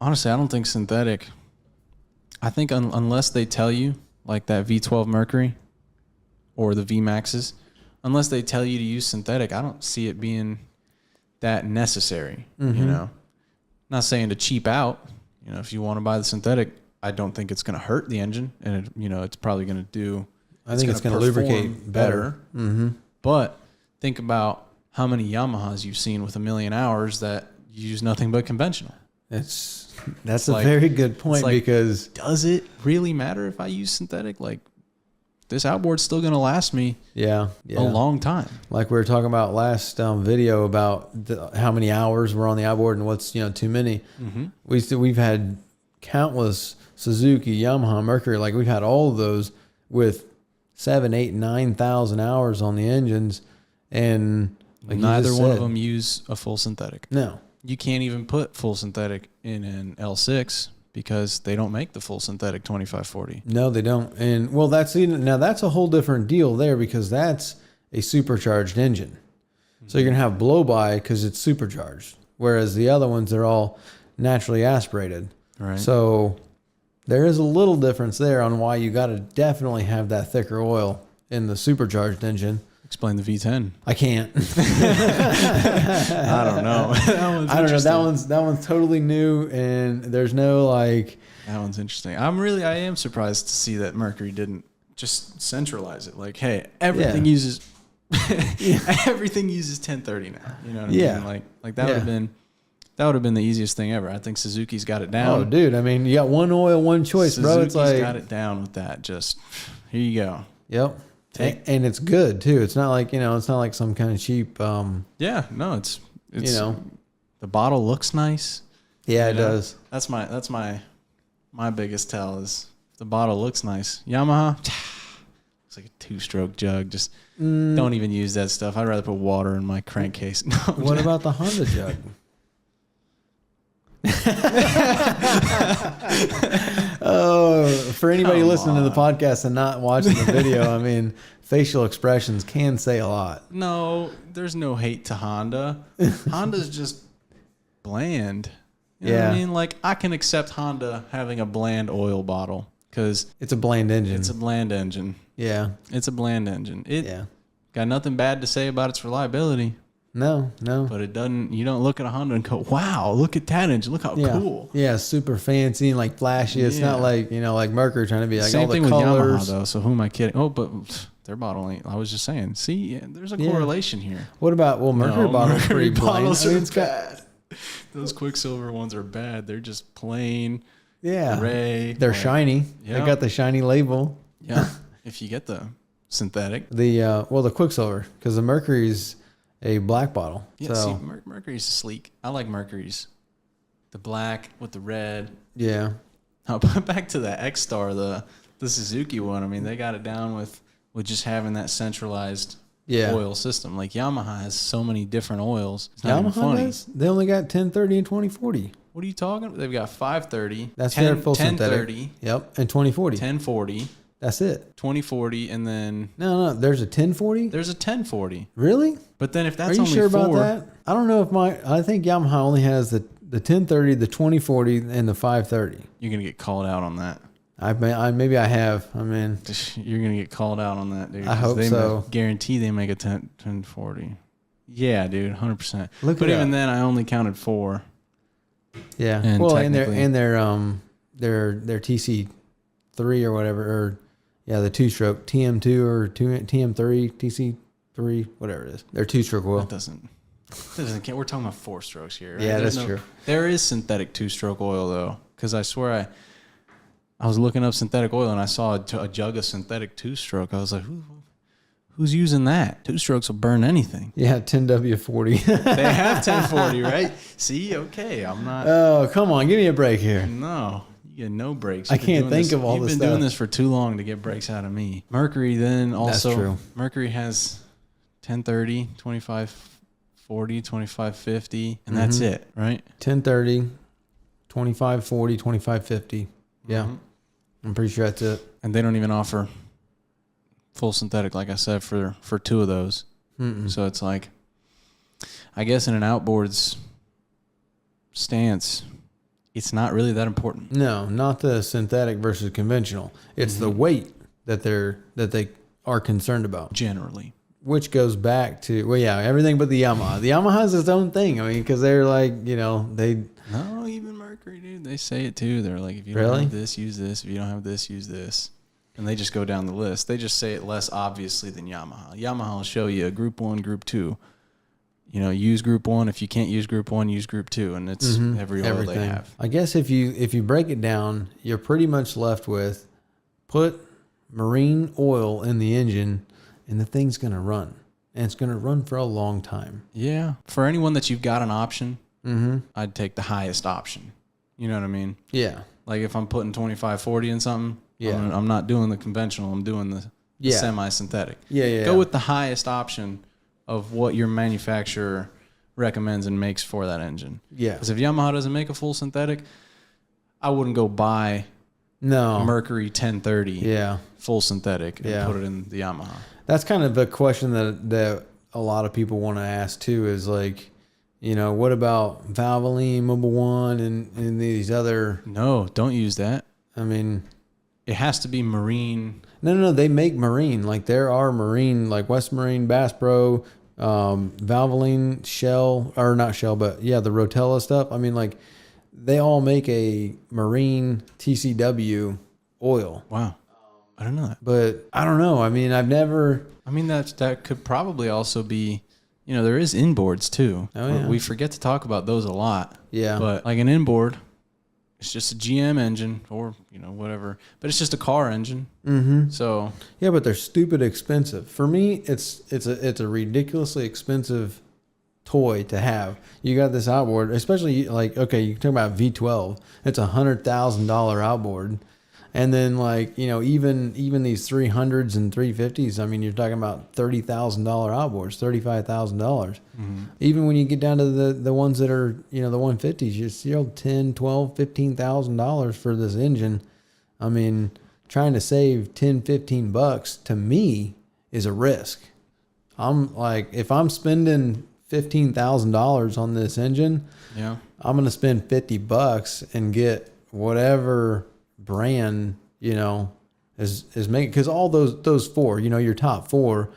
Honestly, I don't think synthetic. I think unless they tell you, like that V12 Mercury or the V-Maxes, unless they tell you to use synthetic, I don't see it being that necessary, you know. Not saying to cheap out, you know, if you want to buy the synthetic, I don't think it's going to hurt the engine, and it, you know, it's probably going to do. I think it's going to lubricate better. But think about how many Yamahas you've seen with 1 million hours that use nothing but conventional. That's a very good point, because does it really matter if I use synthetic? Like, this outboard's still going to last me a long time. Like we were talking about last video about how many hours were on the outboard and what's, you know, too many. We've had countless Suzuki, Yamaha, Mercury. Like, we've had all of those with 7,000, 8,000, 9,000 hours on the engines, and like neither one of them use a full synthetic. No, you can't even put full synthetic in an L6 because they don't make the full synthetic 2540. No, they don't. And well, that's a whole different deal there, because that's a supercharged engine. So you're gonna have blow by because it's supercharged, whereas the other ones, they're all naturally aspirated. Right. So there is a little difference there on why you got to definitely have that thicker oil in the supercharged engine. Explain the V10. I can't. I don't know. I don't know. That one's totally new, and there's no like. That one's interesting. I am surprised to see that Mercury didn't just centralize it. Like, hey, everything uses everything uses 1030 now. You know what I mean? Like that would have been the easiest thing ever. I think Suzuki's got it down. Oh, dude. I mean, you got one oil, one choice, bro. It's like got it down with that. Just here you go. Yep. And it's good too. It's not like, you know, it's not like some kind of cheap. Yeah, no, it's you know, the bottle looks nice. Yeah, it does. That's my biggest tell is the bottle looks nice. Yamaha, it's like a 2-stroke jug. Just don't even use that stuff. I'd rather put water in my crankcase. No, what about the Honda jug? Oh, for anybody listening to the podcast and not watching the video, I mean, facial expressions can say a lot. No, there's no hate to Honda. Honda's just bland. You know what I mean? Like, I can accept Honda having a bland oil bottle because it's a bland engine. It's a bland engine. Yeah. It's a bland engine. Got nothing bad to say about its reliability. No. But it doesn't, you don't look at a Honda and go, wow, look at that engine. Look how cool. Yeah, super fancy and like flashy. It's not like, you know, like Mercury trying to be like all the colors. Same thing with Yamaha though, so who am I kidding? Oh, but their bottle ain't, I was just saying. See, there's a correlation here. What about, Mercury bottles are pretty bottles are bad. Those Quicksilver ones are bad. They're just plain gray. They're shiny. They got the shiny label. Yeah. If you get the synthetic. The Quicksilver, because the Mercury's a black bottle. Yeah, see, Mercury's sleek. I like Mercury's. The black with the red. Yeah. Back to the X-Star, the Suzuki one. I mean, they got it down with just having that centralized oil system. Like Yamaha has so many different oils. It's not even funny. Does? They only got 1030 and 2040. What are you talking about? They've got 530. That's their full synthetic. 1030. Yep, and 2040. 1040. That's it. 2040, and then no. There's a 1040. There's a 1040. Really? But then if that's are you only sure 4, about that? I don't know if I think Yamaha only has the 1030, the 2040, and the 530. You're gonna get called out on that. Maybe I have. I mean, you're gonna get called out on that, dude. I hope so. Guarantee they make a 1040. Yeah, dude, 100%. But even then, I only counted 4. Yeah. And well, and their TC3 or whatever, or the 2-stroke TM2 or TM3 TC3, whatever it is. They're 2-stroke oil. That doesn't count. We're talking about 4 strokes here. Right? Yeah, that's true. There is synthetic 2-stroke oil though, because I swear I was looking up synthetic oil and I saw a jug of synthetic 2-stroke. I was like, who's using that? 2 strokes will burn anything. Yeah, 10W40. They have 1040, right? See, okay, I'm not. Oh, come on, give me a break here. No, you get no breaks. I can't think of all this stuff. You've been doing this for too long to get breaks out of me. Mercury then also. That's true. Mercury has 1030, 2540, 2550, and that's it, right? 1030, 2540, 2550. Yeah. I'm pretty sure that's it. And they don't even offer full synthetic, like I said, for 2 of those. So it's like, I guess in an outboard's stance, it's not really that important. No, not the synthetic versus conventional. It's the weight that they are concerned about. Generally. Which goes back to, well, yeah, everything but the Yamaha. The Yamaha is its own thing. I mean, because they're like, No, even Mercury, dude. They say it too. They're like, if you don't have this, use this. If you don't have this, use this. And they just go down the list. They just say it less obviously than Yamaha. Yamaha will show you a group 1, group 2. Use group 1. If you can't use group 1, use group 2. And it's everything they have. I guess if you break it down, you're pretty much left with put marine oil in the engine and the thing's going to run. And it's going to run for a long time. Yeah. For anyone that you've got an option, I'd take the highest option. You know what I mean? Yeah. Like if I'm putting 25-40 in something, I'm not doing the conventional. I'm doing the semi-synthetic. Go with the highest option of what your manufacturer recommends and makes for that engine. Yeah. Because if Yamaha doesn't make a full synthetic, I wouldn't go buy Mercury 1030 full synthetic and put it in the Yamaha. That's kind of a question that a lot of people want to ask too, is like, what about Valvoline, Mobil 1, and these other... No, don't use that. I mean... It has to be marine. No, they make marine. Like there are marine, like West Marine, Bass Pro, Valvoline, Shell, or not Shell, but the Rotella stuff. I mean, like they all make a marine TCW oil. Wow. I don't know that. But I don't know. I mean, I've never... I mean, that could probably also be, there is inboards too. Oh, yeah. We forget to talk about those a lot. Yeah. But like an inboard, it's just a GM engine or, whatever. But it's just a car engine. Mm-hmm. So... Yeah, but they're stupid expensive. For me, it's a ridiculously expensive toy to have. You got this outboard, especially like, okay, you talk about V12. It's $100,000 outboard. And then like, even these 300s and 350s, I mean, you're talking about $30,000 outboards, $35,000. Mm-hmm. Even when you get down to the ones that are, the 150s, you're still $10,000, $12,000, $15,000 for this engine. I mean, trying to save $10, $15 to me is a risk. I'm like, if I'm spending $15,000 on this engine, I'm going to spend $50 and get whatever brand is making, because all those four, your top four,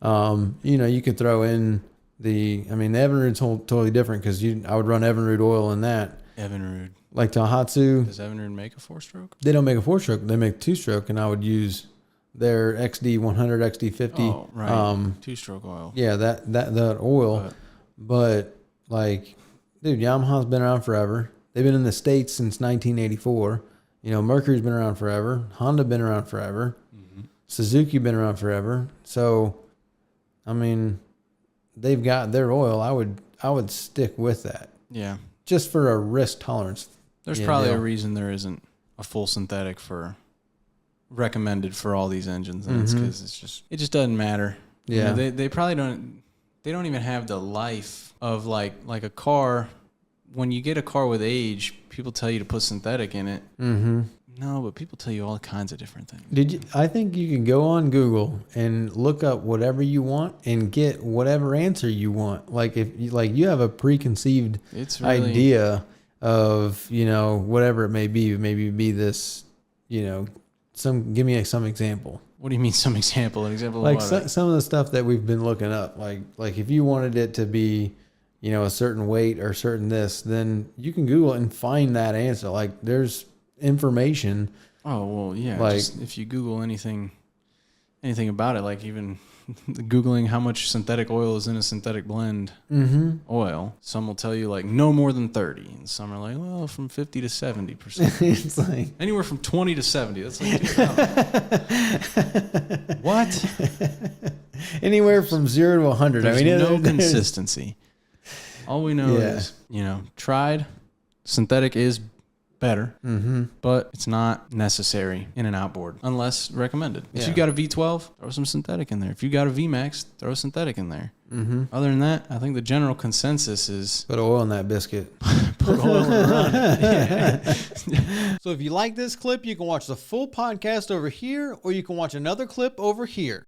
you could throw in the Evinrude's totally different, because I would run Evinrude oil in that. Evinrude, like Tohatsu. Does Evinrude make a 4-stroke? They don't make a 4-stroke. They make 2-stroke, and I would use their XD100, XD50. Oh, right. 2-stroke oil. Yeah, that oil. But like, dude, Yamaha's been around forever. They've been in the States since 1984. Mercury's been around forever. Honda been around forever. Mm-hmm. Suzuki been around forever. So, I mean, they've got their oil. I would stick with that. Yeah. Just for a risk tolerance. There's probably a reason there isn't a full synthetic recommended for all these engines, and it's because it just doesn't matter. Yeah. They probably don't. They don't even have the life of like a car. When you get a car with age, people tell you to put synthetic in it. Mm-hmm. No, but people tell you all kinds of different things. I think you can go on Google and look up whatever you want and get whatever answer you want. Like if you have a preconceived idea of, whatever it may be. Maybe it'd be this, give me some example. What do you mean some example? An example like of what? Some of the stuff that we've been looking up. Like if you wanted it to be, a certain weight or certain this, then you can Google it and find that answer. Like there's information. Oh, well, yeah. Like just if you Google anything about it, like even Googling how much synthetic oil is in a synthetic blend oil, some will tell you like no more than 30. And some are like, well, from 50 to 70%. It's like anywhere from 20 to 70. That's like, what? Anywhere from 0 to 100. There's no consistency. All we know is, tried. Synthetic is better, but it's not necessary in an outboard unless recommended. If you got a V12, throw some synthetic in there. If you got a VMAX, throw synthetic in there. Other than that, I think the general consensus is put oil in that biscuit. Put oil around it. Yeah. So if you like this clip, you can watch the full podcast over here, or you can watch another clip over here.